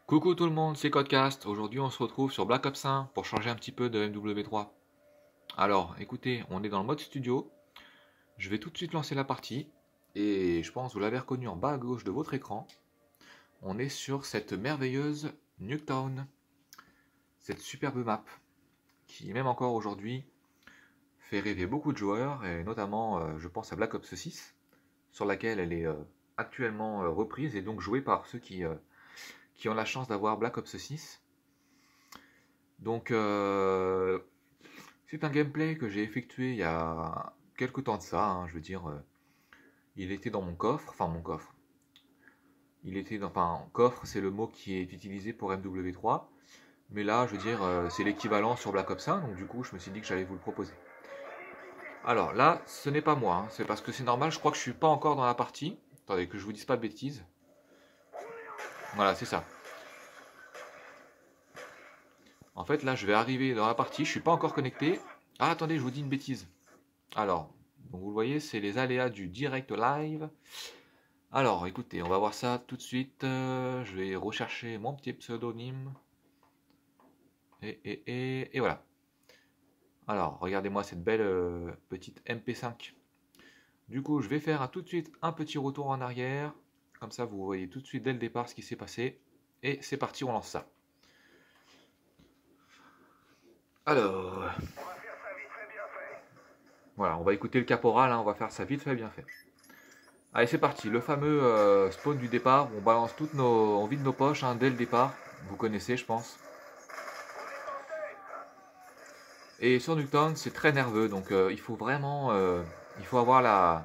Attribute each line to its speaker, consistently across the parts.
Speaker 1: Coucou tout le monde, c'est Codecast. Aujourd'hui, on se retrouve sur Black Ops 1 pour changer un petit peu de MW3. Alors, écoutez, on est dans le mode studio. Je vais tout de suite lancer la partie. Et je pense que vous l'avez reconnu en bas à gauche de votre écran. On est sur cette merveilleuse Nuketown. Cette superbe map qui, même encore aujourd'hui, fait rêver beaucoup de joueurs. Et notamment, je pense à Black Ops 6, sur laquelle elle est actuellement reprise et donc jouée par ceux qui ont la chance d'avoir Black Ops 6. Donc, c'est un gameplay que j'ai effectué il y a quelques temps de ça, hein, je veux dire. Il était dans mon coffre, enfin mon coffre. Il était dans, enfin, coffre, c'est le mot qui est utilisé pour MW3. Mais là, je veux dire, c'est l'équivalent sur Black Ops 1, donc du coup, je me suis dit que j'allais vous le proposer. Alors là, ce n'est pas moi, hein, c'est parce que c'est normal, je crois que je suis pas encore dans la partie. Attendez, que je vous dise pas de bêtises. Voilà, c'est ça. En fait, là, je vais arriver dans la partie, je suis pas encore connecté. Ah, attendez, je vous dis une bêtise. Alors, donc vous le voyez, c'est les aléas du direct live. Alors, écoutez, on va voir ça tout de suite. Je vais rechercher mon petit pseudonyme. Et voilà. Alors, regardez-moi cette belle petite MP5. Du coup, je vais faire tout de suite un petit retour en arrière. Comme ça, vous voyez tout de suite dès le départ ce qui s'est passé. Et c'est parti, on lance ça. Alors, voilà, on va écouter le caporal, hein, on va faire ça vite fait, bien fait. Allez, c'est parti, le fameux spawn du départ, on balance toutes nos, on vide nos poches hein, dès le départ, vous connaissez je pense. Et sur Nuketown, c'est très nerveux, donc il faut vraiment, il faut avoir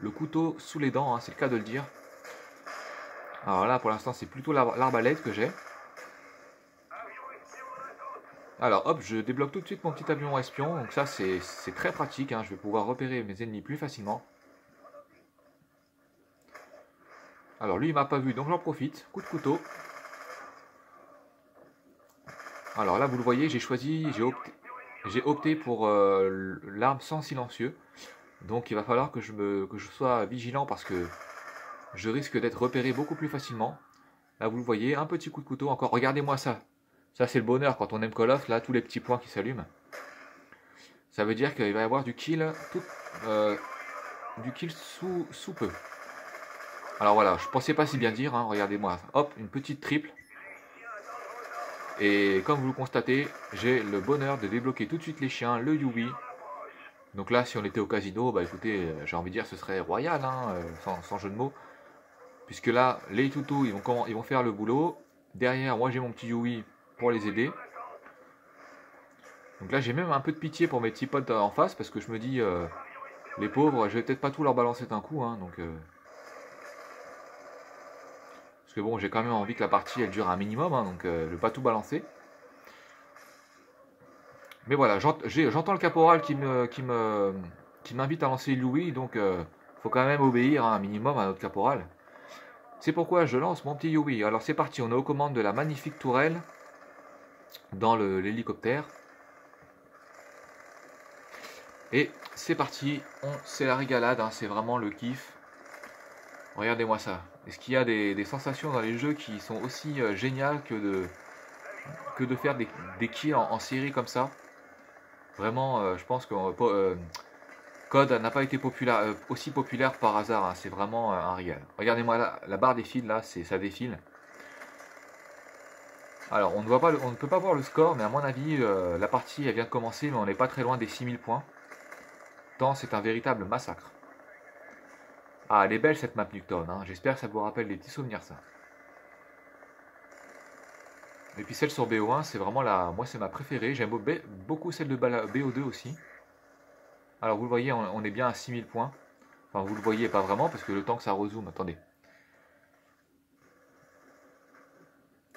Speaker 1: le couteau sous les dents, hein, c'est le cas de le dire. Alors là, pour l'instant, c'est plutôt l'arbalète que j'ai. Alors hop, je débloque tout de suite mon petit avion espion, donc ça c'est très pratique, hein, je vais pouvoir repérer mes ennemis plus facilement. Alors lui il m'a pas vu, donc j'en profite, coup de couteau. Alors là vous le voyez, j'ai opté pour l'arme sans silencieux. Donc il va falloir que je sois vigilant parce que je risque d'être repéré beaucoup plus facilement. Là vous le voyez, un petit coup de couteau encore, regardez-moi ça. Ça c'est le bonheur quand on aime Call of, là tous les petits points qui s'allument. Ça veut dire qu'il va y avoir du kill, sous peu. Alors voilà, je pensais pas si bien dire, hein, regardez-moi. Hop, une petite triple. Et comme vous le constatez, j'ai le bonheur de débloquer tout de suite les chiens, le Yui. Donc là, si on était au casino, bah écoutez, j'ai envie de dire ce serait royal, hein, sans jeu de mots. Puisque là, les toutous, ils vont faire le boulot. Derrière, moi j'ai mon petit Yui pour les aider. Donc là, j'ai même un peu de pitié pour mes petits potes en face, parce que je me dis, les pauvres, je vais peut-être pas tout leur balancer d'un coup, hein, donc... Parce que bon, j'ai quand même envie que la partie, elle dure un minimum, hein, donc je vais pas tout balancer. Mais voilà, j'entends le caporal qui m'invite à lancer Louis, donc faut quand même obéir hein, un minimum à notre caporal. C'est pourquoi je lance mon petit Yui. Alors c'est parti, on est aux commandes de la magnifique tourelle dans l'hélicoptère. Et c'est parti, c'est la régalade, hein, c'est vraiment le kiff. Regardez-moi ça. Est-ce qu'il y a des sensations dans les jeux qui sont aussi géniales que de faire des kills en série comme ça? Vraiment, je pense que Code n'a pas été aussi populaire par hasard, hein, c'est vraiment un régal. Regardez-moi la barre défile là, ça défile. Alors on ne peut pas voir le score, mais à mon avis, la partie elle vient de commencer, mais on n'est pas très loin des 6000 points. Tant c'est un véritable massacre. Ah, elle est belle cette map Nuketown, hein. J'espère que ça vous rappelle des petits souvenirs ça. Et puis celle sur BO1, c'est vraiment moi c'est ma préférée, j'aime beaucoup celle de BO2 aussi. Alors vous le voyez, on est bien à 6000 points. Enfin vous le voyez pas vraiment parce que le temps que ça rezoome, attendez.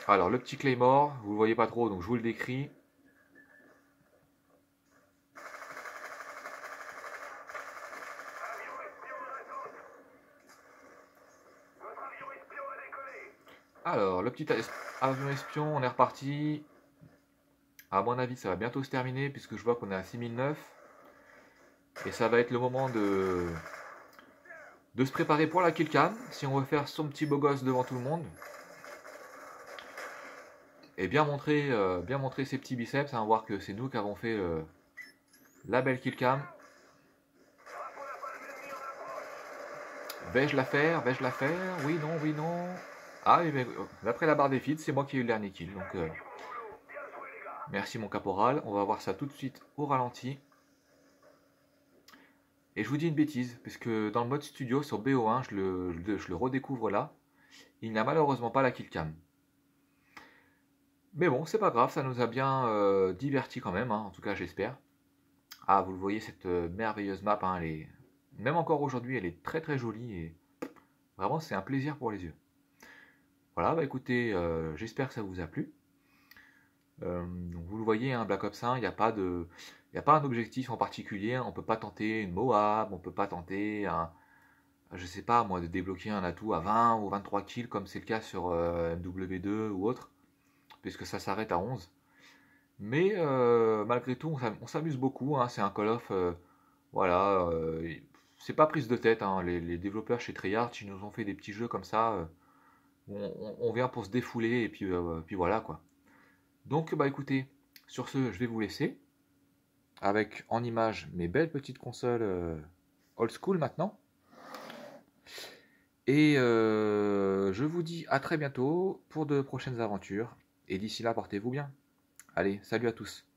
Speaker 1: Alors le petit Claymore, vous le voyez pas trop donc je vous le décris. Alors le petit avion espion, on est reparti. À mon avis ça va bientôt se terminer puisque je vois qu'on est à 6009. Et ça va être le moment de se préparer pour la killcam si on veut faire son petit beau gosse devant tout le monde. et bien montrer ses petits biceps, hein, voir que c'est nous qui avons fait la belle killcam. Vais-je la faire? Vais-je la faire? Oui, non, oui, non. Ah, mais d'après la barre des feeds, c'est moi qui ai eu le dernier kill. Donc, merci mon caporal. On va voir ça tout de suite au ralenti. Et je vous dis une bêtise, parce que dans le mode studio sur BO1, je le redécouvre là. Il n'a malheureusement pas la killcam. Mais bon, c'est pas grave, ça nous a bien divertis quand même, hein, en tout cas j'espère. Ah, vous le voyez, cette merveilleuse map, hein, même encore aujourd'hui, elle est très très jolie et vraiment c'est un plaisir pour les yeux. Voilà, bah écoutez, j'espère que ça vous a plu. Donc vous le voyez, hein, Black Ops 1, il n'y a pas un objectif en particulier, hein. On peut pas tenter une Moab, on peut pas tenter je sais pas moi, de débloquer un atout à 20 ou 23 kills comme c'est le cas sur MW2 ou autre, puisque ça s'arrête à 11. Mais malgré tout, on s'amuse beaucoup, hein. C'est un Call of, voilà, c'est pas prise de tête, hein. Les développeurs chez Treyarch, ils nous ont fait des petits jeux comme ça, où on vient pour se défouler et puis voilà quoi. Donc bah écoutez, sur ce, je vais vous laisser avec en image mes belles petites consoles old school maintenant. Et je vous dis à très bientôt pour de prochaines aventures. Et d'ici là, portez-vous bien. Allez, salut à tous.